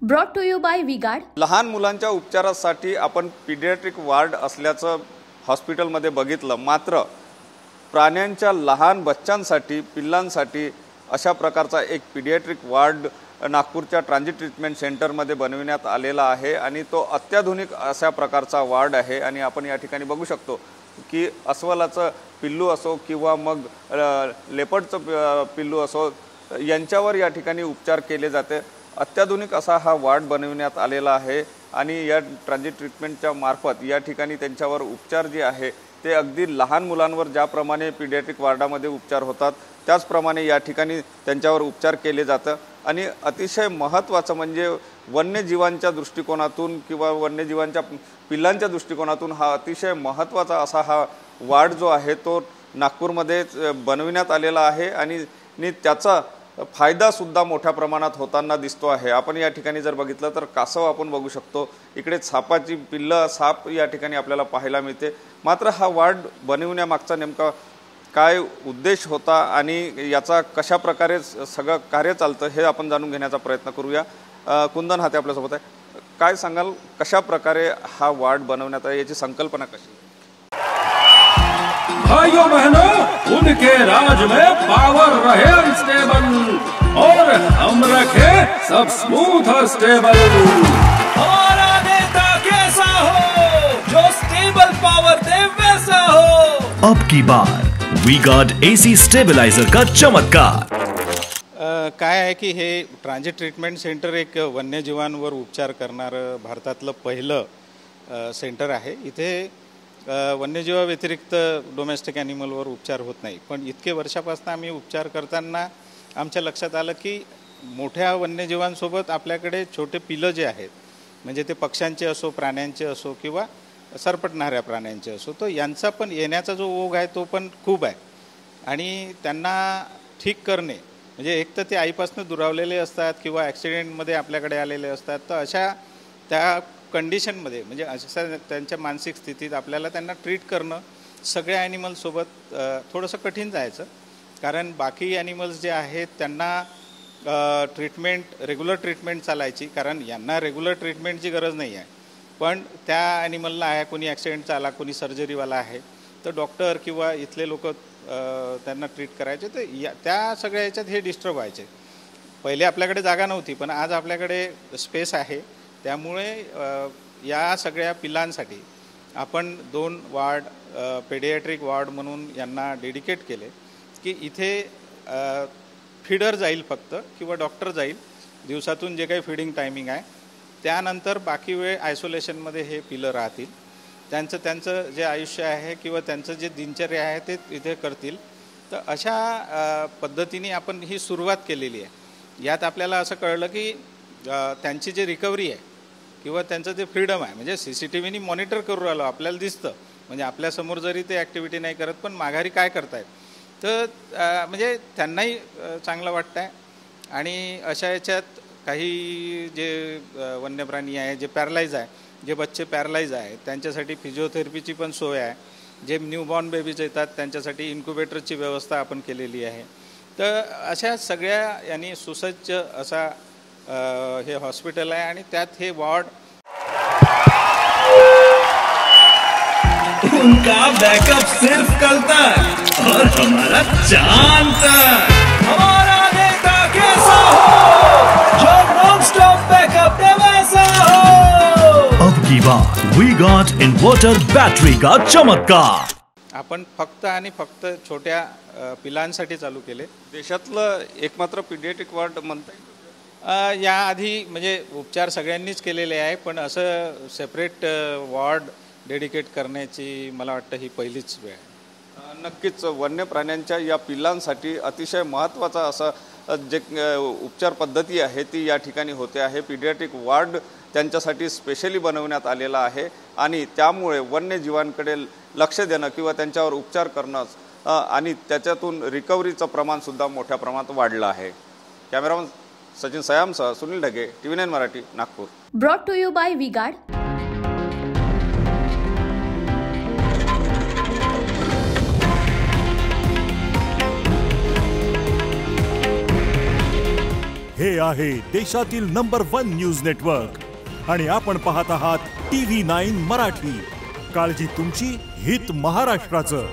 Brought to you by V-Guard. लहान मुलांच्या उपचारासाठी आपण पीडियाट्रिक वार्ड असल्याचं हॉस्पिटलमध्ये बघितलं, मात्र प्राण्यांच्या लहान बच्चांसाठी पिल्लांसाठी अशा प्रकारचा एक पीडियाट्रिक वार्ड नागपूरच्या ट्रान्झिट ट्रीटमेंट सेंटरमध्ये बनविण्यात आलेला आहे आणि तो अत्याधुनिक अशा प्रकारचा वार्ड आहे। आणि आपण या ठिकाणी बघू शकतो की अस्वलाचं पिल्लू असो किंवा मग लेपर्डचं पिल्लू असो, यांच्यावर या ठिकाणी उपचार केले जाते। अत्याधुनिक असा हा वार्ड बनविण्यात आलेला आहे आणि या ट्रान्झिट ट्रीटमेंटच्या मार्फत या ठिकाणी त्यांच्यावर उपचार जे आहे ते अगदी लहान मुलांवर ज्याप्रमाणे पीडियाट्रिक वार्डामध्ये उपचार होतात त्याचप्रमाणे या ठिकाणी त्यांच्यावर उपचार केले जातं। आणि अतिशय महत्त्वाचं म्हणजे वन्यजीवांच्या दृष्टिकोनातून किंवा वन्यजीवांच्या पिल्लांच्या दृष्टिकोनातून हा अतिशय महत्त्वाचा असा हा वार्ड जो आहे तो नागपूरमध्ये बनविण्यात आलेला आहे आणि त्याचा फायदा सुद्धा मोठ्या प्रमाणात होताना दिसतो आहे। आपण या ठिकाणी जर बघितलं तर कासव आपण बघू शकतो, इकडे सापाची पिल्लं साप या ठिकाणी आपल्याला पाहायला मिळते। मात्र हा वार्ड बनविण्यामागचा नेमका काय उद्देश होता आणि याचा कशा प्रकारे सगळं कार्य चालतं हे आपण जाणून घेण्याचा प्रयत्न करूया। कुंदन हाते आपल्यासोबत आहे, काय सांगाल कशा प्रकारे हा वार्ड बनवण्यात आहे, याची संकल्पना कशी? भाइयों बहनों, उनके राज में पावर रहे अनस्टेबल और हम रखे सब स्मूथ और स्टेबल। हमारा नेता कैसा हो जो स्टेबल पावर दे वैसा हो। अब की बार वी-गार्ड एसी स्टेबलाइजर का चमत्कार। काय आहे की हे ट्रान्झिट ट्रीटमेंट सेंटर एक वन्यजीवांवर उपचार करणारं भारतातलं पहिलं सेंटर आहे। इथे वन्यजीवाव्यतिरिक्त डोमेस्टिक ॲनिमलवर उपचार होत नाही, पण इतके वर्षापासून आम्ही उपचार करताना आमच्या लक्षात आलं की मोठ्या वन्यजीवांसोबत आपल्याकडे छोटे पिलं जे आहेत, म्हणजे ते पक्ष्यांचे असो, प्राण्यांचे असो किंवा सरपटणाऱ्या प्राण्यांचे असो, तो यांचा पण येण्याचा जो ओघ आहे तो पण खूप आहे। आणि त्यांना ठीक करणे म्हणजे एक तर ते आईपासून दुरावलेले असतात किंवा ॲक्सिडेंटमध्ये आपल्याकडे आलेले असतात, तर अशा त्या कंडिशनमध्ये म्हणजे अशा त्यांच्या मानसिक स्थितीत आपल्याला त्यांना ट्रीट करणं सगळ्या ॲनिमलसोबत थोडंसं कठीण जायचं, कारण बाकी ॲनिमल्स जे आहेत त्यांना रेग्युलर ट्रीटमेंट चालायची, कारण यांना रेग्युलर ट्रीटमेंटची गरज नाही आहे, पण त्या ॲनिमलला आहे, कोणी ॲक्सिडेंटचा आला, कोणी सर्जरीवाला आहे, तर डॉक्टर किंवा इथले लोक त्यांना ट्रीट करायचे, तर त्या सगळ्या याच्यात हे डिस्टर्ब व्हायचे। पहिले आपल्याकडे जागा नव्हती, पण आज आपल्याकडे स्पेस आहे, त्यामुळे या सगळ्या पिल्लांसाठी आपण 2 वार्ड पेडियाट्रिक वार्ड म्हणून यांना डेडिकेट केले की इथे फीडर जाईल फक्त किंवा डॉक्टर जाईल, दिवसातून जे काही फीडिंग टायमिंग आहे त्यानंतर बाकी वेळ आयसोलेशनमध्ये हे पिलं राहतील, त्यांचं जे आयुष्य आहे किंवा त्यांचं जे दिनचर्या आहे ते इथे करतील। तर अशा पद्धतीने आपण ही सुरुवात केलेली आहे। यात आपल्याला असं कळलं की त्यांची जी रिकव्हरी आहे किंवा त्यांचं जे फ्रीडम आहे, म्हणजे CCTVनी मॉनिटर करू राहिलो, आपल्याला दिसतं, म्हणजे आपल्यासमोर जरी ते ॲक्टिव्हिटी नाही करत पण माघारी काय करतायत, तर म्हणजे त्यांनाही चांगलं वाटतं आहे। आणि अशा याच्यात काही जे वन्यप्राणी आहे जे पॅरालाइज आहे, जे बच्चे पॅरालाइज आहे त्यांच्यासाठी फिजिओथेरपीची पण सोय आहे, जे न्यूबॉर्न बेबीज येतात त्यांच्यासाठी इन्क्युबेटरची व्यवस्था आपण केलेली आहे। तर अशा सगळ्या यांनी सुसज्ज असा हे हॉस्पिटल आहे आणि त्यात हे वार्ड। उनका बैकअप सिर्फ कल तक और हमारा चांद तक। हमारा नेता कैसा हो जो नॉन स्टॉप बैकअप दे वैसा हो। अब की बार वी-गार्ड इन्वर्टर बैटरी का चमत्कार। आपण फक्त आणि फक्त छोट्या पिलांसाठी चालू केले। देशातलं एकमात्र पीडियाट्रिक वार्ड म्हणता येईल? याआधी म्हणजे उपचार सगळ्यांनीच केलेले आहे, पण असं सेपरेट वॉर्ड डेडिकेट करण्याची मला वाटतं ही पहिलीच वेळ आहे। नक्कीच वन्य प्राण्यांच्या या पिल्लांसाठी अतिशय महत्त्वाचा असं जे उपचार पद्धती आहे ती या ठिकाणी होते आहे। पीडियाट्रिक वार्ड त्यांच्यासाठी स्पेशली बनवण्यात आलेला आहे आणि त्यामुळे वन्यजीवांकडे लक्ष देणं किंवा त्यांच्यावर उपचार करणं आणि त्याच्यातून रिकव्हरीचं प्रमाणसुद्धा मोठ्या प्रमाणात वाढलं आहे। कॅमेरामन सचिन सयामसह Sunil Dhage, TV9 Marathi, Nagpur. Brought to you by V-Guard. हे आहे देशातील नंबर 1 न्यूज नेटवर्क आणि आपण पाहत आहात TV9 मराठी. काळजी तुमची, हित महाराष्ट्राचं.